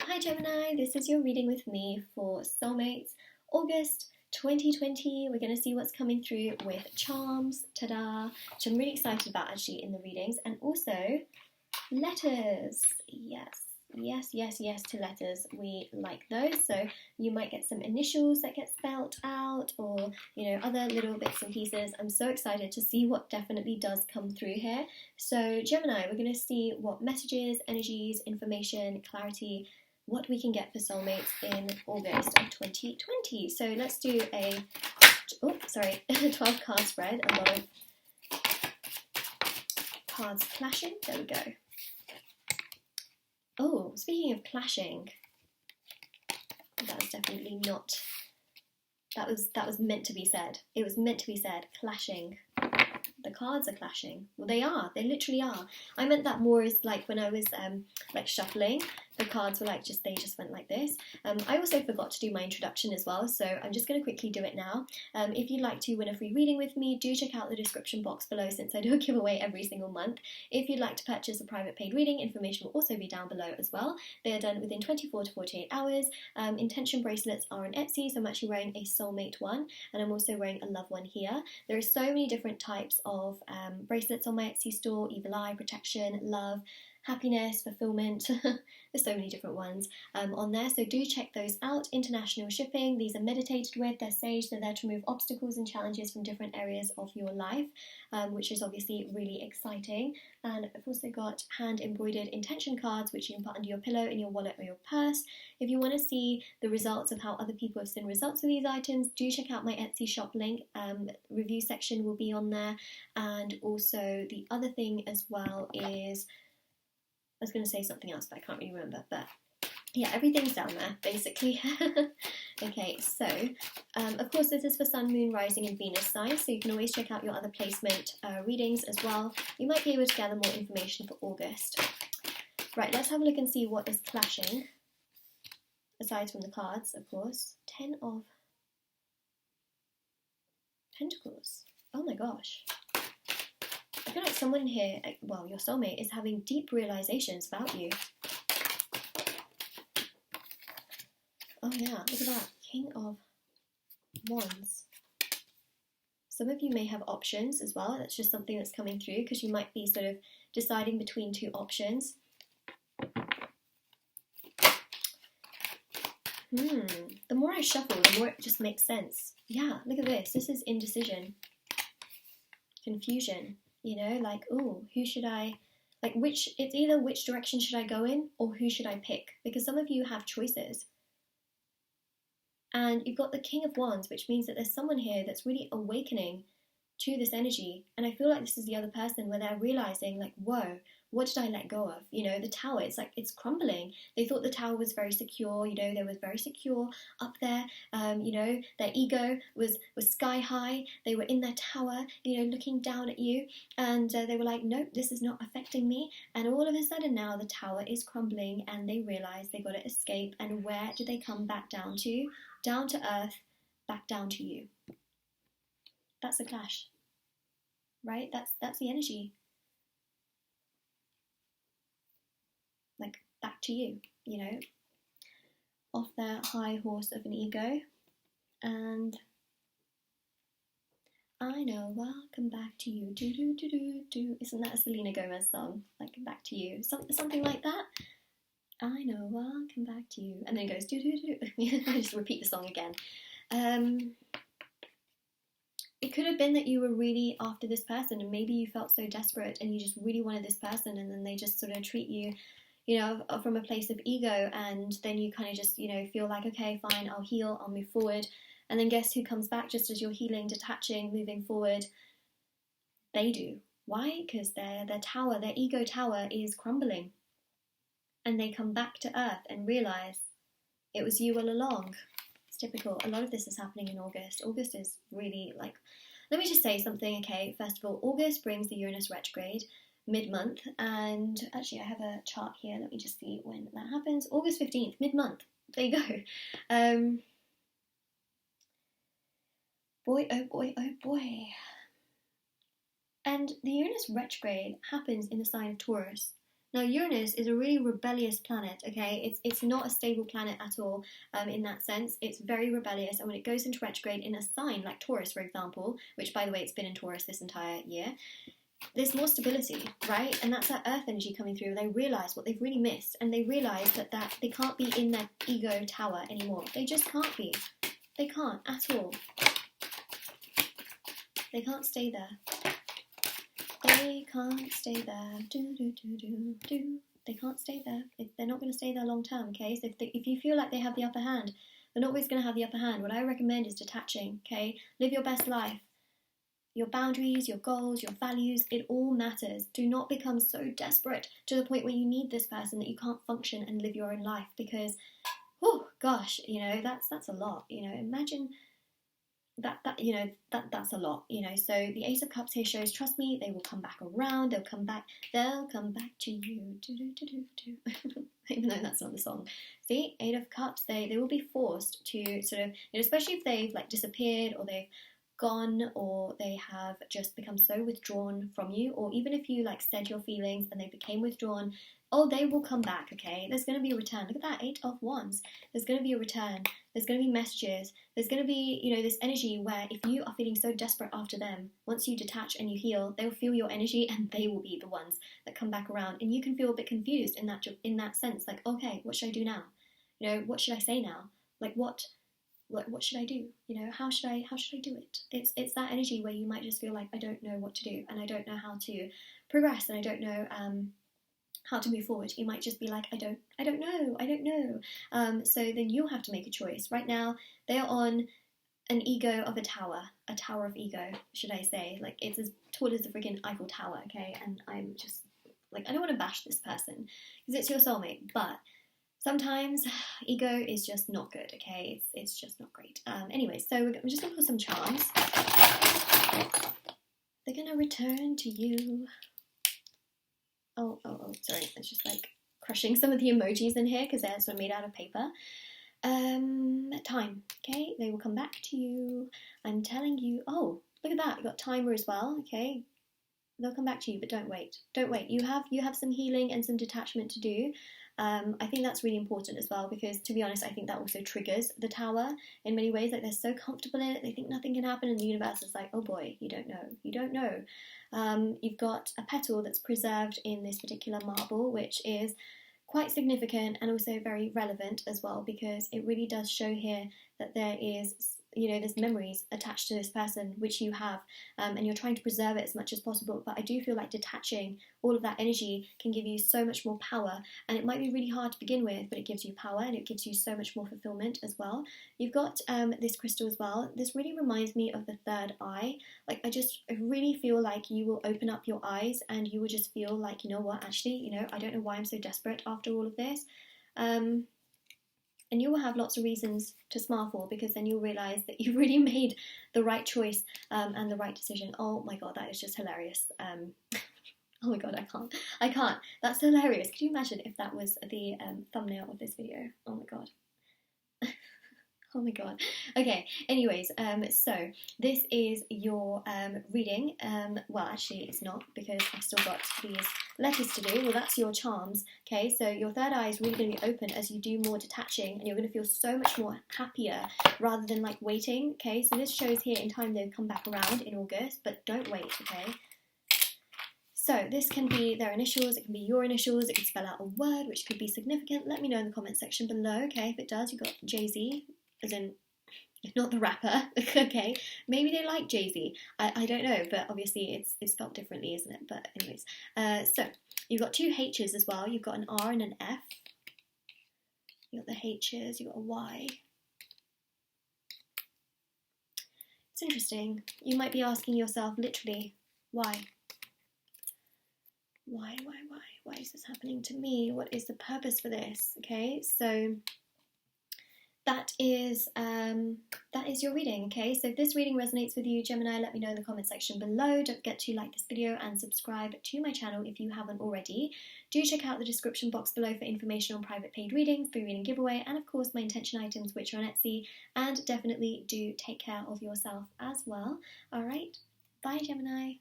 Hi Gemini, this is your reading with me for Soulmates, August 2020. We're going to see what's coming through with charms, ta-da, which I'm really excited about actually in the readings, and also letters. Yes to letters. We like those. So you might get some initials that get spelt out, or other little bits and pieces. I'm so excited to see what definitely does come through here. So Gemini, we're going to see what messages, energies, information, clarity, what we can get for soulmates in August of 2020. So let's do a 12 card spread. A lot of cards clashing. There we go. Oh, speaking of clashing, that was definitely not. That was meant to be said. It was meant to be said. Clashing. The cards are clashing. Well, they are. They literally are. I meant that more as like when I was like shuffling. The cards were like they just went like this. I also forgot to do my introduction as well, so I'm just going to quickly do it now. If you'd like to win a free reading with me, do check out the description box below since I do give away every single month. If you'd like to purchase a private paid reading, information will also be down below as well. They are done within 24 to 48 hours. Intention bracelets are on Etsy, so I'm actually wearing a soulmate one, and I'm also wearing a love one here. There are so many different types of bracelets on my Etsy store: evil eye, protection, love, happiness, fulfillment. There's so many different ones on there, so do check those out. International shipping. These are meditated with, they're sage, they're there to remove obstacles and challenges from different areas of your life, which is obviously really exciting. And I've also got hand embroidered intention cards, which you can put under your pillow, in your wallet, or your purse. If you want to see the results of how other people have seen results with these items, do check out my Etsy shop link. Review section will be on there. And also the other thing as well is, I was going to say something else, but I can't really remember. But yeah, everything's down there, basically. Okay, so of course this is for Sun, Moon, Rising and Venus signs, so you can always check out your other placement readings as well. You might be able to gather more information for August. Right, let's have a look and see what is clashing, aside from the cards, of course. 10 of Pentacles. Oh my gosh. I feel like someone here, well, your soulmate, is having deep realizations about you. Oh yeah, look at that. King of Wands. Some of you may have options as well. That's just something that's coming through, because you might be sort of deciding between two options. The more I shuffle, the more it just makes sense. Yeah, look at this. This is indecision. Confusion. Like, oh, who should I, like, it's either which direction should I go in, or who should I pick? Because some of you have choices. And you've got the King of Wands, which means that there's someone here that's really awakening to this energy. And I feel like this is the other person, where they're realizing, like, whoa, what did I let go of? The tower, it's like it's crumbling. They thought the tower was very secure, they were very secure up there. Their ego was sky high. They were in their tower, looking down at you. And they were like, nope, this is not affecting me. And all of a sudden now the tower is crumbling, and they realize they got to escape. And where do they come back down to? Down to earth, back down to you. That's a clash, right? That's the energy. Like, back to you, off their high horse of an ego. And I know, welcome back to you. Do do do do do. Isn't that a Selena Gomez song? Like, back to you, something like that. I know, welcome back to you. And then it goes do do do. I just repeat the song again. It could have been that you were really after this person, and maybe you felt so desperate and you just really wanted this person, and then they just sort of treat you, from a place of ego, and then you kind of just, feel like, okay, fine, I'll heal, I'll move forward. And then guess who comes back just as you're healing, detaching, moving forward? They do. Why? Because their tower, their ego tower is crumbling. And they come back to earth and realize it was you all along. It's typical. A lot of this is happening in August. August is really like, let me just say something, okay? First of all, August brings the Uranus retrograde mid-month, and actually I have a chart here. Let me just see when that happens. August 15th, mid-month. There you go. Boy, oh boy, oh boy. And the Uranus retrograde happens in the sign of Taurus. Now, Uranus is a really rebellious planet, okay? It's not a stable planet at all in that sense. It's very rebellious, and when it goes into retrograde in a sign like Taurus, for example, which, by the way, it's been in Taurus this entire year, there's more stability, right? And that's that earth energy coming through. They realise what they've really missed, and they realise that they can't be in their ego tower anymore. They just can't be. They can't at all. They can't stay there. They can't stay there. They can't stay there. They're not going to stay there long term, okay? So if you feel like they have the upper hand, they're not always going to have the upper hand. What I recommend is detaching, okay? Live your best life. Your boundaries, your goals, your values, it all matters. Do not become so desperate to the point where you need this person that you can't function and live your own life, because, oh gosh, you know, that's a lot. You know, imagine that's a lot, you know. So the Ace of Cups here shows, trust me, they will come back around. They'll come back to you. Even though that's not the song. See, Eight of Cups, they will be forced to sort of, you know, especially if they've like disappeared, or they've gone, or they have just become so withdrawn from you, or even if you like said your feelings and they became withdrawn, oh, they will come back, okay? There's going to be a return. Look at that, 8 of Wands. There's going to be a return. There's going to be messages. There's going to be, you know, this energy where if you are feeling so desperate after them, once you detach and you heal, they'll feel your energy and they will be the ones that come back around. And you can feel a bit confused in that sense, like, okay, what should I do now? You know, what should I say now? Like, what should I do? You know, how should I do it? It's that energy where you might just feel like, I don't know what to do, and I don't know how to progress, and I don't know how to move forward. You might just be like, I don't know. So then you'll have to make a choice. Right now, they are on an ego of a tower of ego, should I say. Like, it's as tall as the freaking Eiffel Tower, okay? And I'm just, like, I don't want to bash this person, because it's your soulmate, but sometimes ego is just not good, okay? It's just not great. Anyway, so we're just going to put some charms. They're going to return to you. Oh, sorry. It's just like crushing some of the emojis in here because they're sort of made out of paper. Time, okay? They will come back to you. I'm telling you. Oh, look at that. You got timer as well, okay? They'll come back to you, but don't wait. Don't wait. You have some healing and some detachment to do. I think that's really important as well, because to be honest, I think that also triggers the tower in many ways. Like, they're so comfortable in it, they think nothing can happen, and the universe is like, oh boy, you don't know. You've got a petal that's preserved in this particular marble, which is quite significant and also very relevant as well, because it really does show here that there is, you know, there's memories attached to this person which you have, and you're trying to preserve it as much as possible. But I do feel like detaching all of that energy can give you so much more power, and it might be really hard to begin with, but it gives you power and it gives you so much more fulfillment as well. You've got this crystal as well. This really reminds me of the third eye. Like, I really feel like you will open up your eyes and you will just feel like, you know what, actually, you know, I don't know why I'm so desperate after all of this. And you will have lots of reasons to smile for, because then you'll realise that you really made the right choice and the right decision. Oh my god, that is just hilarious. Oh my god, I can't. That's hilarious. Could you imagine if that was the thumbnail of this video? Oh my god. Oh my god. Okay, anyways, so this is your reading. Well, actually it's not, because I've still got these letters to do. Well, that's your charms, okay? So your third eye is really going to be open as you do more detaching, and you're going to feel so much more happier rather than like waiting, okay? So this shows here in time they'll come back around in August, but don't wait, okay? So this can be their initials, it can be your initials, it can spell out a word which could be significant. Let me know in the comment section below, okay? If it does, you've got Jay-Z, as in, not the rapper, okay? Maybe they like Jay-Z, I don't know, but obviously it's spelled differently, isn't it? But anyways, so you've got two H's as well. You've got an R and an F. You've got the H's, you've got a Y. It's interesting. You might be asking yourself, literally, why? Why is this happening to me? What is the purpose for this? Okay, so that is your reading, okay? So if this reading resonates with you, Gemini, let me know in the comment section below. Don't forget to like this video and subscribe to my channel if you haven't already. Do check out the description box below for information on private paid readings, free reading giveaway, and of course my intention items, which are on Etsy. And definitely do take care of yourself as well. Alright, bye Gemini.